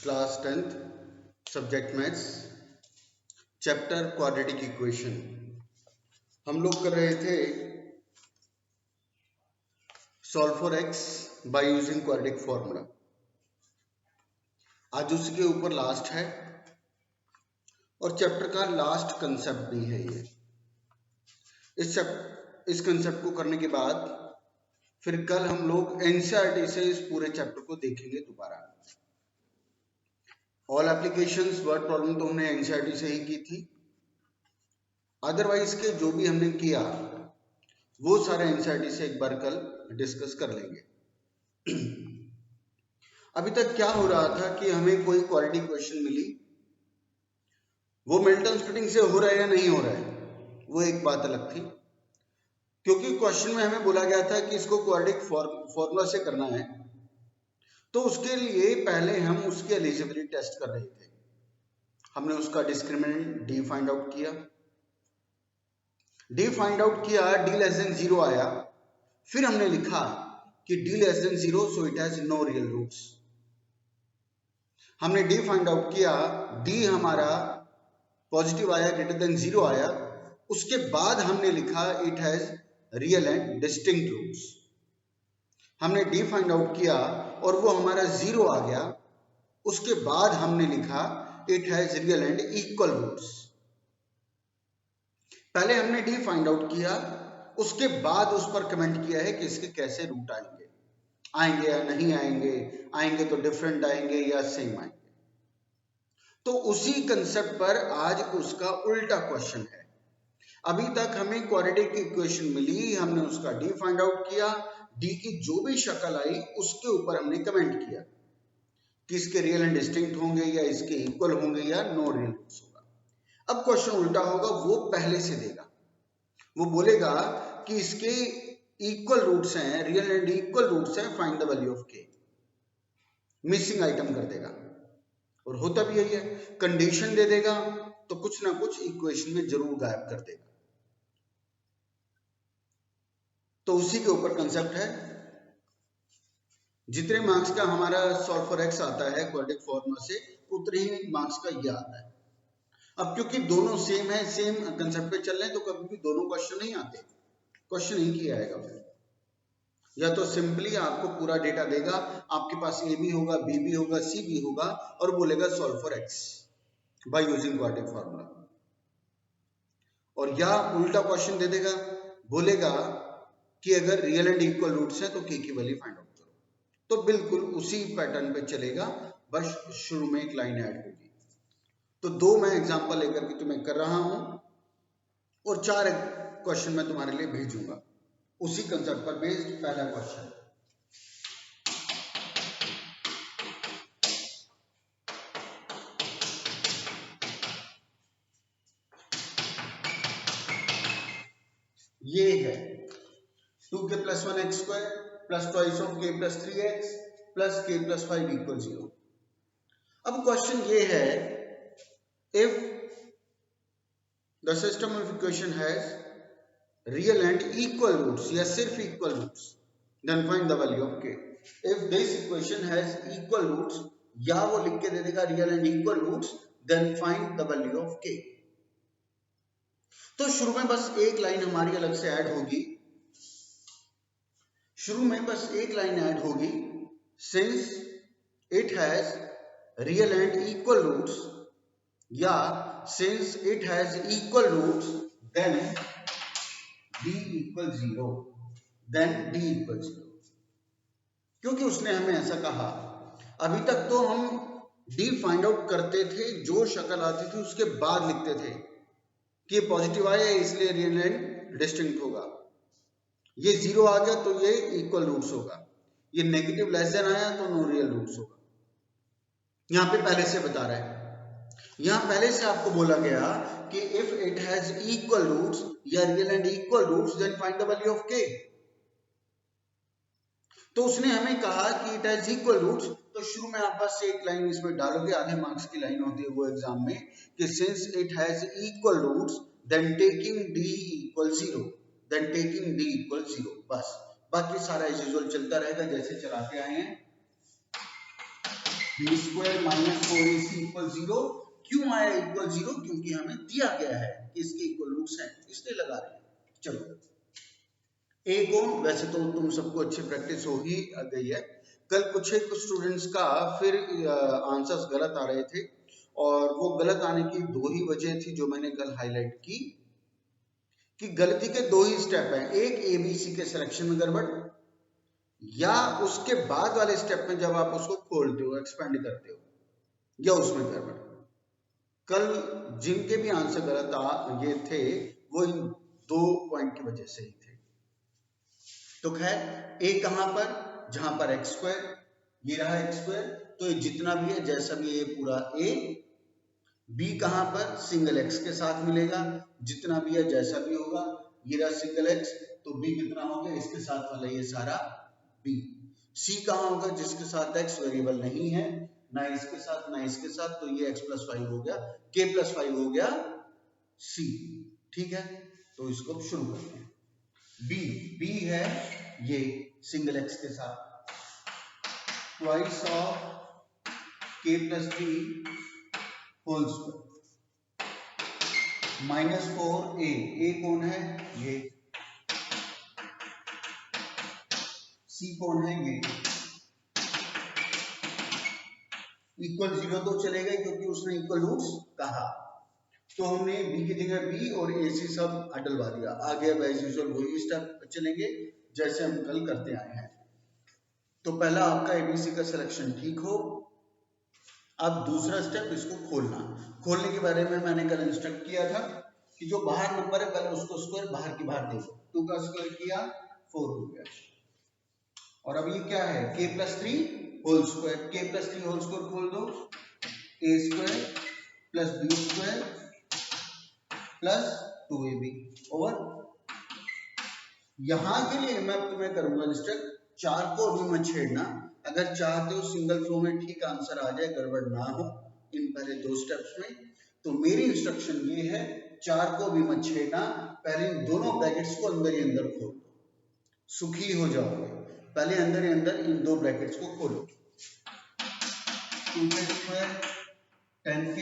Class 10th subject maths chapter quadratic equation. हम लोग कर रहे थे solve for x by using quadratic formula. आज उसके ऊपर लास्ट है और चैप्टर का लास्ट कंसेप्ट भी है ये। इस कंसेप्ट को करने के बाद फिर कल हम लोग एनसीईआरटी से इस पूरे चैप्टर को देखेंगे दोबारा। ऑल एप्लीकेशंस वर्ड प्रॉब्लम तो हमने एनसीईआरटी से ही की थी, अदरवाइज के जो भी हमने किया वो सारे एनसीईआरटी से एक बार कल डिस्कस कर लेंगे। अभी तक क्या हो रहा था कि हमें कोई क्वाड्रेटिक इक्वेशन मिली, वो मिल्टन स्प्लिटिंग से हो रहा है या नहीं हो रहा है वो एक बात अलग थी, क्योंकि क्वेश्चन में हमें बोला गया था कि इसको क्वाड्रेटिक फॉर्मूला से करना है, तो उसके लिए पहले हम उसकी एलिजिबिलिटी टेस्ट कर रहे थे। हमने उसका डिस्क्रिमिनेंट डी फाइंड आउट किया, डी लेस देन 0 आया, फिर हमने लिखा कि D less than 0 so it has no real roots. हमने डी फाइंड आउट किया, डी हमारा पॉजिटिव आया, ग्रेटर देन 0 आया, उसके बाद हमने लिखा it has real and distinct roots. हमने डी फाइंड आउट किया और वो हमारा 0 आ गया, उसके बाद हमने लिखा it has real and equal roots. पहले हमने डी फाइंड आउट किया, उसके बाद उस पर कमेंट किया है कि इसके कैसे रूट आएंगे या नहीं आएंगे, आएंगे तो डिफरेंट आएंगे या सेम आएंगे। तो उसी कंसेप्ट पर आज उसका उल्टा क्वेश्चन है। अभी तक हमें क्वाड्रेटिक इक्वेशन मिली, हमने उसका डी फाइंड आउट किया, डी की जो भी शक्ल आई उसके ऊपर हमने कमेंट किया कि इसके रियल एंड डिस्टिंक्ट होंगे या इसके इक्वल होंगे या नो रियल रूट्स होगा। अब क्वेश्चन उल्टा होगा, वो पहले से देगा, वो बोलेगा कि इसके इक्वल रूट्स हैं, रियल एंड इक्वल रूट्स हैं, फाइंड द वैल्यू ऑफ के। मिसिंग आइटम कर देगा, और होता भी यही है, कंडीशन दे देगा तो कुछ ना कुछ इक्वेशन में जरूर गायब कर देगा। तो उसी के ऊपर कंसेप्ट है। जितने मार्क्स का हमारा सॉल्व फॉर एक्स आता है क्वाड्रेटिक फॉर्मूला से, उतने ही मार्क्स का ये आता है। अब क्योंकि दोनों सेम है, सेम कंसेप्ट पे चल रहे हैं, तो कभी भी दोनों क्वेश्चन नहीं आते, क्वेश्चन ही किया आएगा। फिर या तो सिंपली आपको पूरा डेटा देगा, आपके पास ए भी होगा, बी भी होगा, सी भी होगा, और बोलेगा solve for x by using quadratic formula. और या उल्टा क्वेश्चन दे देगा, बोलेगा कि अगर रियल एंड इक्वल रूट्स है तो के की वैल्यू फाइंड आउट करो। तो बिल्कुल उसी पैटर्न पे चलेगा, बस शुरू में एक लाइन ऐड होगी। तो दो मैं एग्जांपल लेकर के तुम्हें कर रहा हूं और 4 क्वेश्चन मैं तुम्हारे लिए भेजूंगा उसी कंसेप्ट पर बेस्ड। पहला क्वेश्चन, ये है 2k + 1x² + twice of k + 3x + k + 5 = 0। अब क्वेश्चन ये है, if the system of equation has real and equal roots या सिर्फ equal roots, then find the value of k। if this equation has equal roots, या वो लिख के दे देगा real and equal roots, then find the value of k। तो शुरू में बस एक लाइन हमारी अलग से ऐड होगी, since it has real and equal roots, या since it has equal roots then d = 0, क्योंकि उसने हमें ऐसा कहा। अभी तक तो हम d फाइंड आउट करते थे, जो शक्ल आती थी उसके बाद लिखते थे कि पॉजिटिव आया इसलिए रियल एंड डिस्टिंक्ट होगा, ये 0 आ गया तो ये इक्वल रूट्स होगा, ये नेगेटिव लेस देन आया तो नो रियल रूट्स होगा। यहां पे पहले से बता रहा है, यहां पहले से आपको बोला गया कि if it has equal roots या real and equal roots then find the value of K. तो उसने हमें कहा कि इट हैज इक्वल रूट्स, तो शुरू में आप बस एक लाइन इसमें डालोगे, आधे मार्क्स की लाइन होती है वो एग्जाम में, कि since it has equal roots then taking d = 0, बस। बाकी सारा एज यूजुअल चलता रहेगा जैसे चलाते आए हैं। B square minus 4ac equal 0। क्यों आया इक्वल 0? क्योंकि हमें दिया गया है कि इसके इक्वल रूट्स हैं, इसलिए लगा रहे हैं। चलो ए कौन, वैसे तो तुम सबको अच्छी प्रैक्टिस हो ही गई है। कल कुछ एक स्टूडेंट्स का फिर आंसर्स गलत आ रहे थे, और वो गलत आने की दो ही वजह थी जो मैंने कल हाईलाइट की, कि गलती के दो ही स्टेप हैं, एक एबीसी के सिलेक्शन में गड़बड़, या उसके बाद वाले स्टेप में जब आप उसको खोलते हो, एक्सपेंड करते हो, या उसमें गड़बड़। कल जिनके भी आंसर गलत ये थे वो इन दो पॉइंट की वजह से ही थे। तो खैर ए कहां पर, जहां पर एक्स स्क्वायर, ये रहा एक्स स्क्वायर, तो ये जितना भी है जैसा भी है पूरा ए। बी कहां पर, सिंगल एक्स के साथ मिलेगा, जितना भी है जैसा भी होगा, ये रहा सिंगल एक्स, तो बी कितना हो गया, इसके साथ वाला ये सारा बी। सी कहां होगा, जिसके साथ एक्स वेरिएबल नहीं है, ना इसके साथ ना इसके साथ, तो ये x+5 हो गया, k+5 हो गया सी। ठीक है, तो इसको शुरू करते हैं। बी है ये सिंगल एक्स के साथ, twice of k+3 whole square -4a। A कौन है, ये। सी कौन है, ये। इक्वल 0 तो चलेगा क्योंकि उसने इक्वल रूट्स कहा, तो हमने बी की जगह बी और ए सी सब हटलवा दिया। आगे अब एज यूजुअल वही स्टेप चलेंगे जैसे हम कल करते आए हैं। तो पहला आपका एबीसी का सिलेक्शन ठीक हो, अब दूसरा स्टेप इसको खोलना। खोलने के बारे में मैंने कल इंस्ट्रक्ट किया था कि जो बाहर नंबर है पहले उसको स्क्वायर बाहर की बाहर देखो, 2 का स्क्वायर किया 4 हो गया। और अब ये क्या है, k+3 whole square, k+3 whole square खोल दो, a square plus B square plus 2ab over. यहां के लिए मैं तुम्हें करूंगा इंस्ट्रक्ट, 4 को अभी मत छेड़ना, अगर चाहते हो सिंगल फ्लो में ठीक आंसर आ जाए, गड़बड़ ना हो इन पहले दो स्टेप्स में, तो मेरी इंस्ट्रक्शन ये है 4 को भी मत छेड़ना, पहले इन दोनों ब्रैकेट्स को अंदर ही अंदर खोल दो, सुखी हो जाओगे। पहले अंदर ही अंदर इन दो ब्रैकेट्स को खोलो, 2k square 10k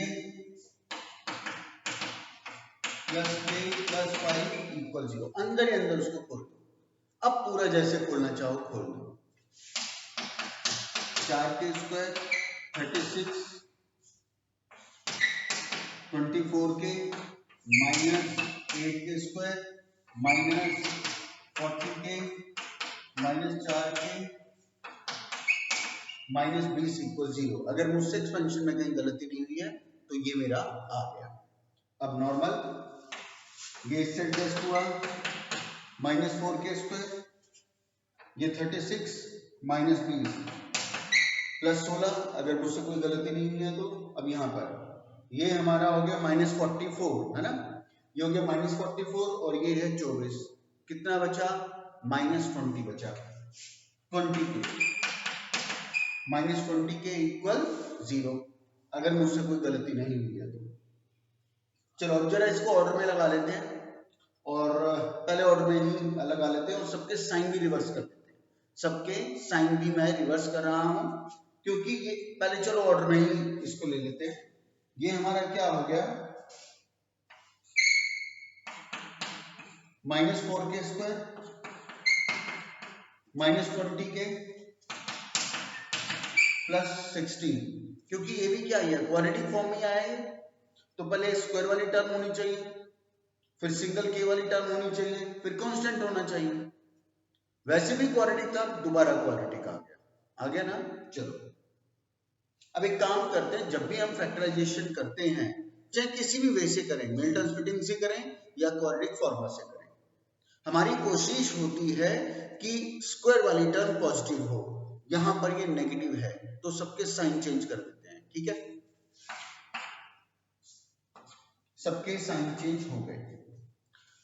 plus k plus 5 equal 0, अंदर ही अंदर उसको खोल दो। अब पूरा जैसे खोलना चाहो खोल दो, 4k square 36 24k minus 8k square minus 40k minus 4k minus 20 equal 0। अगर मुझसे एक्सपेंशन में कहीं गलती नहीं हुई है तो ये मेरा आ गया। अब नॉर्मल ये इससे एडजस्ट हुआ, माइनस 4k स्क्वायर, ये 36 माइनस 20 प्लस 16, अगर मुझसे कोई गलती नहीं हुई है तो। अब यहाँ पर ये हमारा हो गया -44 है ना, ये हो गया -44 और ये है 24, कितना बचा, -20 बचा, 20k -20k इक्वल 0, अगर मुझसे कोई गलती नहीं हुई है तो। चलो अब जरा इसको ऑर्डर में लगा लेते हैं, और पहले ऑर्डर में ही लगा लेते हैं और सबके साइन भी रिवर्स कर देते हैं। सबके साइन भी मैं रिवर्स कर रहा हूं क्योंकि ये पहले, चलो ऑर्डर में ही इसको ले लेते हैं। ये हमारा क्या हो गया, -4k स्क्वायर -20k प्लस 16, क्योंकि ये भी क्या है, क्वाड्रेटिक फॉर्म में आया है, तो पहले स्क्वायर वाली टर्म होनी चाहिए, फिर सिंगल के वाली टर्म होनी चाहिए, फिर कांस्टेंट होना चाहिए। वैसे भी क्वाड्रेटिक था, दोबारा क्वाड्रेटिक आ गया ना। चलो अब एक काम करते हैं, जब भी हम फैक्टराइजेशन करते हैं, चाहे किसी भी वे से करें, मिल्टन स्प्लिटिंग से करें या क्वाड्रेटिक फॉर्मूला से करें, हमारी कोशिश होती है कि स्क्वायर वाली टर्म पॉजिटिव हो। यहां पर ये नेगेटिव है तो सबके साइन चेंज कर देते हैं, ठीक है, सबके साइन चेंज हो गए।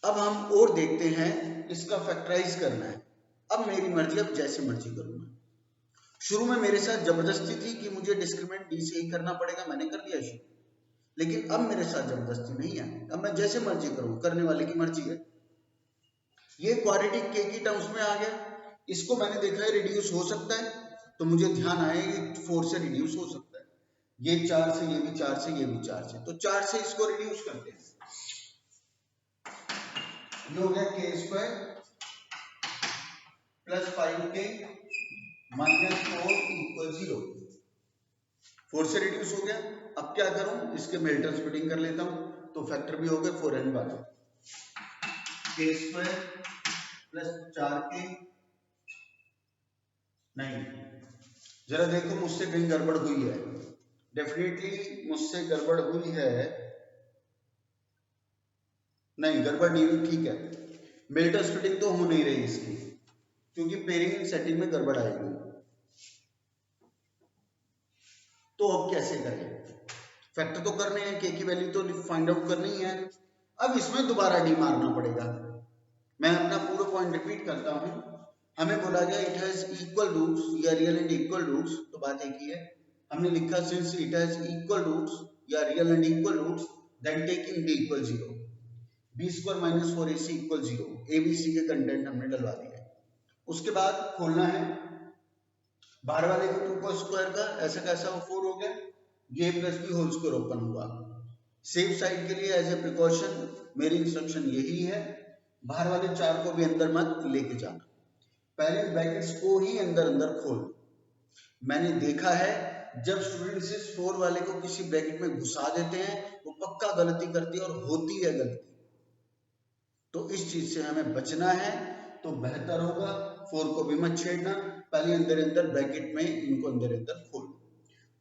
अब हम और देखते हैं, इसका फैक्टराइज करना है। अब मेरी मर्जी, अब जैसे मर्जी करूंगा। शुरू में मेरे साथ जबरदस्ती थी कि मुझे डिस्क्रिमिनेंट डी से ही करना पड़ेगा, मैंने कर दिया शुरू, लेकिन अब मेरे साथ जबरदस्ती नहीं है, अब मैं जैसे मर्जी करूं, करने वाले की मर्जी है। ये क्वाड्रेटिक के की टर्म्स में आ गया, इसको मैंने देखा है रिड्यूस हो सकता है, तो मुझे ध्यान आया कि 4 से रिड्यूस हो सकता है, ये 4 से, ये भी 4 से, ये भी 4 से, तो 4 से इसको रिड्यूस करते हैं। ये हो गया k square plus 5k minus 4 equal 0। 4 से रिड्यूस हो गया। अब क्या करूं, इसके मिल्टन स्प्लिटिंग कर लेता हूं, तो फैक्टर भी हो गए 4n/, k square plus 4k, नहीं, जरा देखो मुझसे कहीं गड़बड़ हुई है, डेफिनेटली मुझसे गड़बड़ हुई है, नहीं गड़बड़ नहीं हुई, ठीक है। मिल्टन स्प्लिटिंग तो हो नहीं रही इसकी, क्योंकि पेयरिंग सेटिंग में गड़बड़ आएगी। तो अब कैसे करें, फैक्टर तो करने हैं, के की वैल्यू तो फाइंड आउट करनी है। अब इसमें दोबारा डी मारना पड़ेगा। मैं अपना पूरा पॉइंट रिपीट करता हूं। हमें बोला गया इट हैज इक्वल रूट्स या रियल एंड इक्वल रूट्स, तो बात एक ही है। हमने लिखा since it has equal roots या real and equal roots then taking D equal 0, B square minus 4ac equal 0, ABC के कंटेंट हमने डलवा दिया। उसके बाद खोलना है बाहर वाले को 2 का स्क्वायर का, ऐसा कैसा 4 हो गया, ये plus B whole square open हुआ। सेफ साइड के लिए एज ए प्रिकॉशन मेरी इंस्ट्रक्शन यही है, बाहर वाले 4 को भी अंदर मत लेके जाना, पहले ब्रैकेट्स को ही अंदर अंदर खोल। मैंने देखा है जब स्टूडेंट्स इस 4 वाले को किसी ब्रैकेट में घुसा देते हैं वो पक्का गलती करती है और होती है गलती, तो इस चीज से हमें बचना है। तो बेहतर होगा 4 को भी मत छेड़ना, पहले अंदर अंदर ब्रैकेट में इनको अंदर अंदर खोल।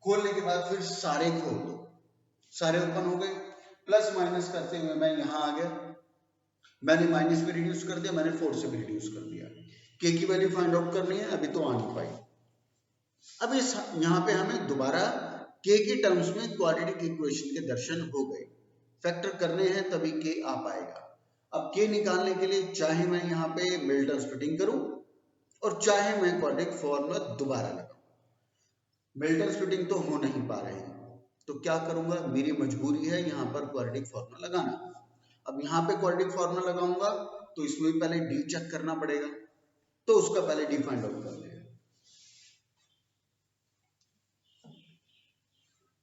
खोलने के बाद फिर सारे खोल दो, सारे ओपन हो गए। प्लस माइनस करते हुए मैं यहाँ आ गया, मैंने माइनस भी रिड्यूस कर दिया, मैंने 4 से भी रिड्यूस कर दिया। के की वैल्यू फाइंड आउट करनी है, अभी तो आ नहीं पाई। अब इस यहाँ पे हमें दोबारा के की टर्म्स में क्वाड्रेटिक इक्वेशन के दर्शन हो गए। फैक्टर करने हैं तभी के आ पाएगा। अब के निकालने के लिए चाहे मैं यहाँ पे मिल्टन स्प्लिटिंग करूं और चाहे मैं क्वाड्रेटिक फॉर्मूला दोबारा लगाऊं, मिल्टन स्प्लिटिंग तो हो नहीं पा रहे हैं, तो क्या करूंगा, मेरी मजबूरी है यहाँ पर क्वाड्रेटिक फॉर्मूला लगाना। अब यहाँ पे क्वाड्रेटिक फॉर्मूला लगाऊंगा तो इसमें भी पहले डी चेक करना पड़ेगा, तो उसका पहले डी फाइंड आउट कर लेगा।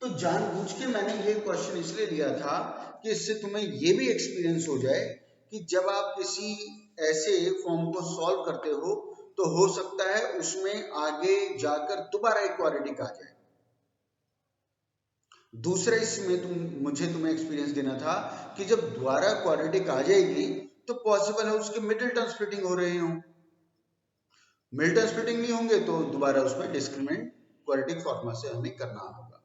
तो जानबूझ के मैंने ये क्वेश्चन इसलिए लिया था कि इससे तुम्हें ये भी एक्सपीरियंस हो जाए कि जब आप किसी ऐसे फॉर्म को सॉल्व करते हो तो हो सकता है उसमें आगे जाकर दोबारा एक क्वाड्रेटिक आ जाए। दूसरा इसमें मुझे तुम्हें एक्सपीरियंस देना था कि जब दोबारा क्वाड्रेटिक आ जाएगी तो पॉसिबल है उसके मिडल स्प्लिटिंग हो रहे हो, मिडल स्प्लिटिंग नहीं होंगे तो दोबारा उसमें डिस्क्रिमिनेंट क्वाड्रेटिक फॉर्मूला से हमें करना होगा,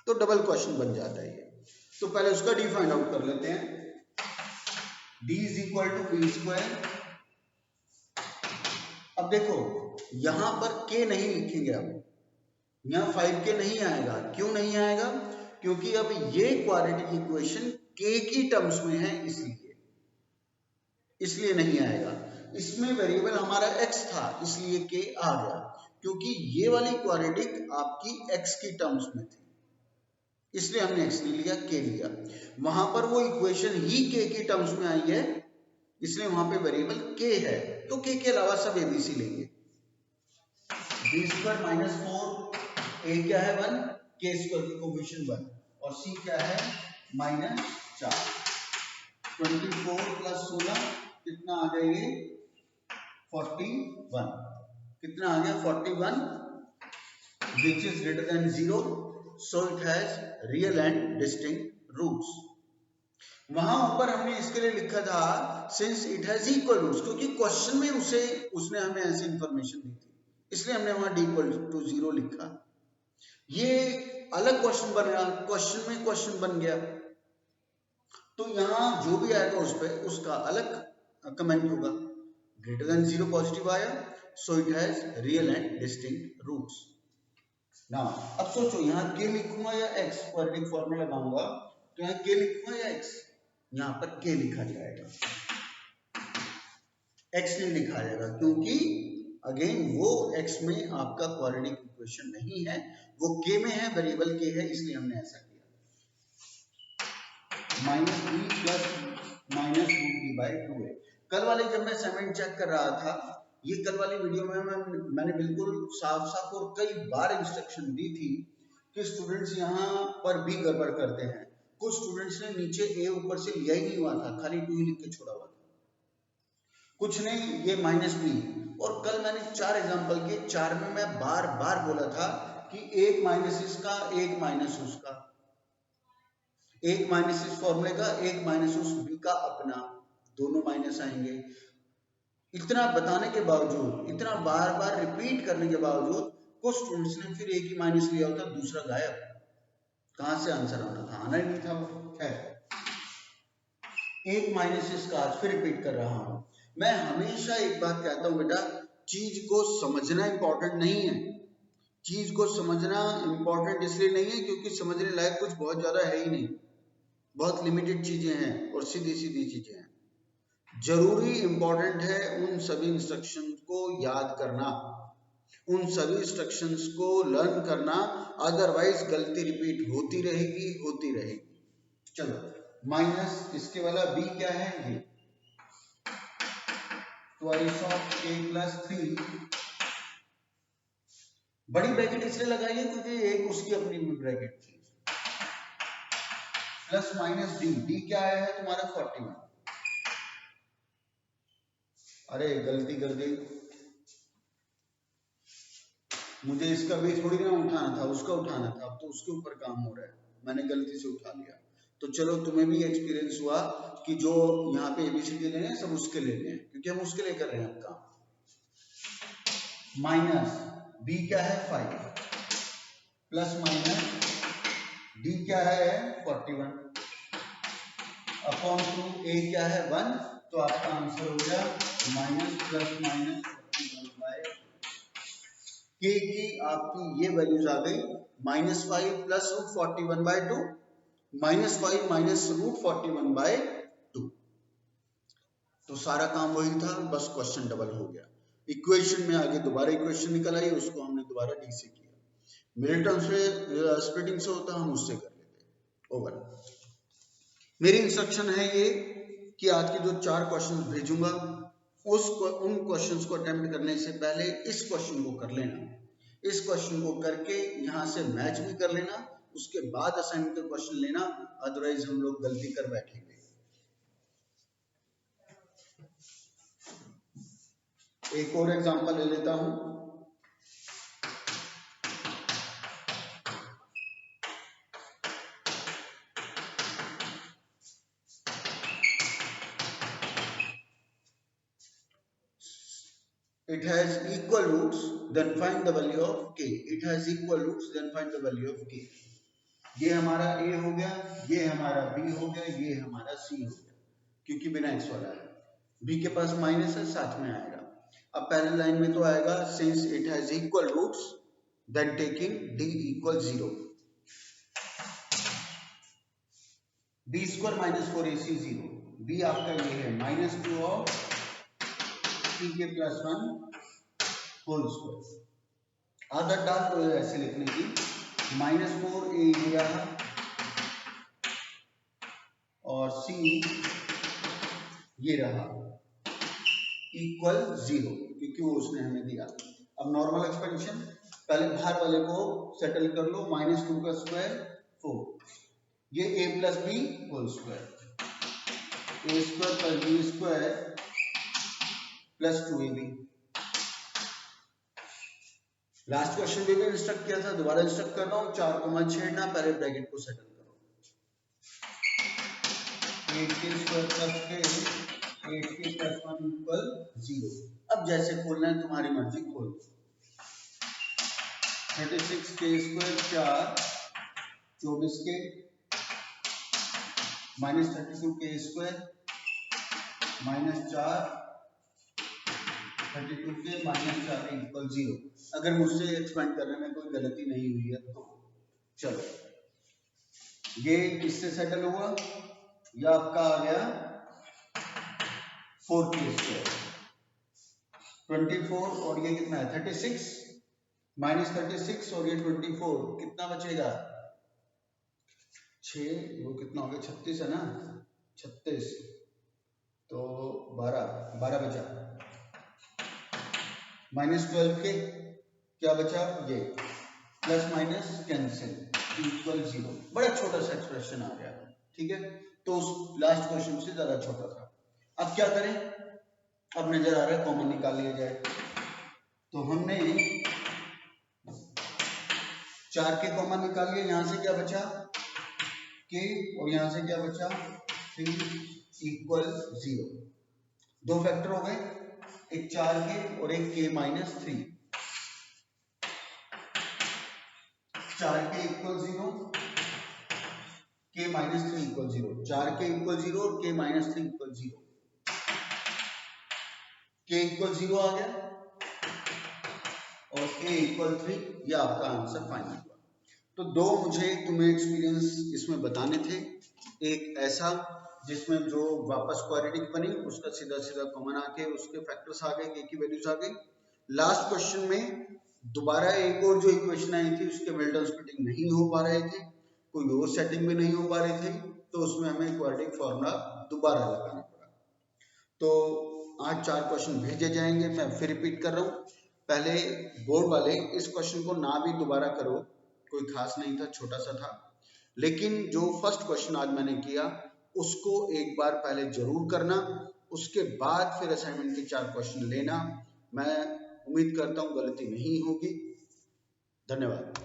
तो डबल क्वेश्चन बन जाता है ये। तो पहले उसका डी फाइंड आउट कर लेते हैं, d is equal to B square. अब देखो यहां पर k नहीं लिखेंगे, अब यहां 5k नहीं आएगा, क्यों नहीं आएगा, क्योंकि अब ये क्वाड्रेटिक इक्वेशन k की टर्म्स में है, इसलिए नहीं आएगा। इसमें वेरिएबल हमारा x था इसलिए k आ गया, क्योंकि ये वाली क्वाड्रेटिक आपकी x की टर्म्स में थी इसलिए हमने x नहीं लिया, k लिया। वहां पर वो इक्वेशन ही k की टर्म्स में आई है इसलिए वहां पे वेरिएबल k है, तो k के अलावा सब abc लेंगे। b स्क्वायर माइनस 4, a क्या है 1, k स्क्वायर की कोफिशिएंट 1 और c क्या है -4। 24 प्लस 16 कितना आ गया, ये 41, कितना आ गया 41, which is greater than 0, so it has real and distinct roots। वहां ऊपर हमने इसके लिए लिखा था since it has equal roots, क्योंकि क्वेश्चन में उसने हमें ऐसी इंफॉर्मेशन दी थी इसलिए हमने वहां d इक्वल टू 0 लिखा। ये अलग क्वेश्चन बन गया, क्वेश्चन में क्वेश्चन बन गया, तो यहाँ जो भी आएगा उस पर उसका अलग कमेंट होगा। ग्रेटर देन 0 पॉजिटिव आया, so it has real and distinct roots. Now अब सोचो यहाँ k लिखूंगा या x, क्वाड्रेटिक फॉर्मूला लगाऊंगा तो यहाँ k लिखूंगा या x, यहाँ पर k लिखा जाएगा, x नहीं लिखा जाएगा, क्योंकि अगेन वो x में आपका क्वाड्रेटिक इक्वेशन नहीं है, वो k में है, वेरिएबल k है, इसलिए हमने ऐसा किया। -b plus -√b/2a। कल वाले जब मैं असाइनमेंट चेक कर रहा था ये कल वाली वीडियो में मैंने बिल्कुल साफ साफ और कई बार इंस्ट्रक्शन दी थी कि स्टूडेंट्स यहाँ पर भी गड़बड़ करते हैं। कुछ स्टूडेंट्स ने नीचे ए ऊपर से लिया ही नहीं हुआ था, खाली 2 ही लिख के छोड़ा हुआ था। कुछ ने ये -b, और कल मैंने 4 एग्जांपल के 4 में मैं बार बार बोला था कि एक माइनस इसका, एक माइनस उसका, एक माइनस इस फॉर्मूले का, एक माइनस उस b का अपना, दोनों माइनस आएंगे। इतना बताने के बावजूद, इतना बार बार रिपीट करने के बावजूद कुछ स्टूडेंट्स ने फिर एक ही माइनस लिया होता, दूसरा गायब। कहां से आंसर आना था? आना ही नहीं था वो। है एक माइनस इसका, आज फिर रिपीट कर रहा हूं। मैं हमेशा एक बात कहता हूं बेटा, चीज को समझना इंपॉर्टेंट नहीं है। चीज को समझना इंपॉर्टेंट इसलिए नहीं है क्योंकि समझने लायक कुछ बहुत ज्यादा है ही नहीं, बहुत लिमिटेड चीजें हैं और सीधी सीधी चीजें हैं। जरूरी इंपॉर्टेंट है उन सभी इंस्ट्रक्शंस को याद करना, उन सभी इंस्ट्रक्शंस को लर्न करना, अदरवाइज गलती रिपीट होती रहेगी। चलो, माइनस इसके वाला b क्या है? ये ट्वाइस ऑफ a प्लस 3, बड़ी ब्रैकेट इसलिए लगाइए क्योंकि एक उसकी अपनी ब्रैकेट थी, प्लस माइनस d क्या है तुम्हारा 41। अरे गलती कर दी, मुझे इसका भी थोड़ी ना उठाना था, उसका उठाना था। अब तो उसके ऊपर काम हो रहा है, मैंने गलती से उठा लिया। तो चलो, तुम्हें भी एक्सपीरियंस हुआ कि जो यहाँ पे एबीसीडी लेने हैं सब उसके लेने हैं, क्योंकि हम उसके लिए कर रहे हैं अब काम। माइनस b क्या है 5, प्लस माइनस d क्या है 41, अपॉन 2 a क्या है 1, तो आपका आंसर हो गया minus plus minus 41 by k की आपकी ये वैल्यूज आ गई -5 plus root 41 by 2, -5 minus root 41 by 2। तो सारा काम वही था, बस क्वेश्चन डबल हो गया। इक्वेशन में आगे दोबारा इक्वेशन निकल आई, उसको हमने दोबारा डी से किया। मिल्टन से स्प्लिटिंग से होता, हम उससे कर लेते। ओवर। मेरी इंस्ट्रक्शन है ये कि आज के जो 4 क्वेश्चन भेजूंगा उन क्वेश्चंस को अटेम्प्ट करने से पहले इस क्वेश्चन को कर लेना। इस क्वेश्चन को करके यहाँ से मैच भी कर लेना, उसके बाद असाइनमेंट के क्वेश्चन लेना, अदरवाइज हम लोग गलती कर बैठेंगे। एक और एग्जांपल ले लेता हूं। It has equal roots, then find the value of k. It has equal roots, then find the value of k. ये हमारा a हो गया, ये हमारा b हो गया, ये हमारा c हो गया, क्योंकि बिना x वाला है। b के पास माइनस है, साथ में आएगा। अब पहली लाइन में तो आएगा since it has equal roots, then taking d equal 0. b square minus 4ac 0, b आपका ये है -2 ऑफ c के प्लस 1 होल स्क्वायर। आदत डाल दो ऐसे लिखने की, -4 a ये रहा और c ये रहा, इक्वल 0, क्योंकि वो उसने हमें दिया। अब नॉर्मल एक्सपेंशन, पहले बाहर वाले को सेटल कर लो, -2 का स्क्वायर 4, ये a plus b whole square, a square plus b square plus 2ab। Last question भी इंस्ट्रक्ट किया था, दोबारा इंस्ट्रक्ट कर रहा हूं, 4 को मत छेड़ना, पहले ब्रैकेट को सेटल करो। 8k square plus k, 8k plus 1 equal 0। अब जैसे खोलना है तुम्हारी मर्जी, खोल। 36k square 4, 24k minus 32k square -4, 32k minus 4 equal 0। अगर मुझसे एक्सपेंड करने में कोई गलती नहीं हुई है तो चलो, ये किससे सेटल हुआ? ये आपका आ गया 4k स्क्वायर, 24 और ये कितना है 36, -36 और ये 24, कितना बचेगा 6, वो कितना हो गया 36 है ना, 36 तो 12 बचा। -12 के क्या बचा, ये प्लस माइनस कैंसिल इक्वल 0। बड़ा छोटा सा एक्सप्रेशन आ गया, ठीक है। तो उस लास्ट क्वेश्चन से ज्यादा छोटा था। अब क्या करें, अब नजर आ रहा है कॉमन निकाल लिया जाए। तो हमने 4 के कॉमन निकाल लिया, यहां से क्या बचा के, और यहां से क्या बचा 3 इक्वल 0। दो फैक्टर हो गए, एक 4 के और एक के माइनस 3। 4 के इक्वल 0, के माइनस 3 इक्वल 0। 4 के इक्वल 0 और के माइनस 3 इक्वल 0। के इक्वल 0 आ गया और के इक्वल 3, ये आपका आंसर फाइनल हुआ। तो दो मुझे तुम्हें एक्सपीरियंस इसमें बताने थे। एक ऐसा जिसमें जो वापस क्वाड्रेटिक बनी, उसका सीधा सीधा कॉमन आके उसके फैक्टर्स आ गए, के की वैल्यूज आ गई। लास्ट क्वेश्चन में दोबारा एक और जो इक्वेशन आई थी उसके मिल्टन स्प्लिटिंग नहीं हो पा रहे थे, कोई और सेटिंग में नहीं हो पा रही थी, तो उसमें हमें क्वाड्रेटिक फॉर्मूला दोबारा लगाना पड़ा। तो आज 4 क्वेश्चन भेजे जाएंगे। मैं फिर रिपीट कर रहा हूँ, पहले बोर्ड वाले इस क्वेश्चन को ना भी दोबारा करो, कोई खास नहीं था, छोटा सा था, लेकिन जो फर्स्ट क्वेश्चन आज मैंने किया उसको एक बार पहले जरूर करना, उसके बाद फिर असाइनमेंट के 4 क्वेश्चन लेना। मैं उम्मीद करता हूँ गलती नहीं होगी। धन्यवाद।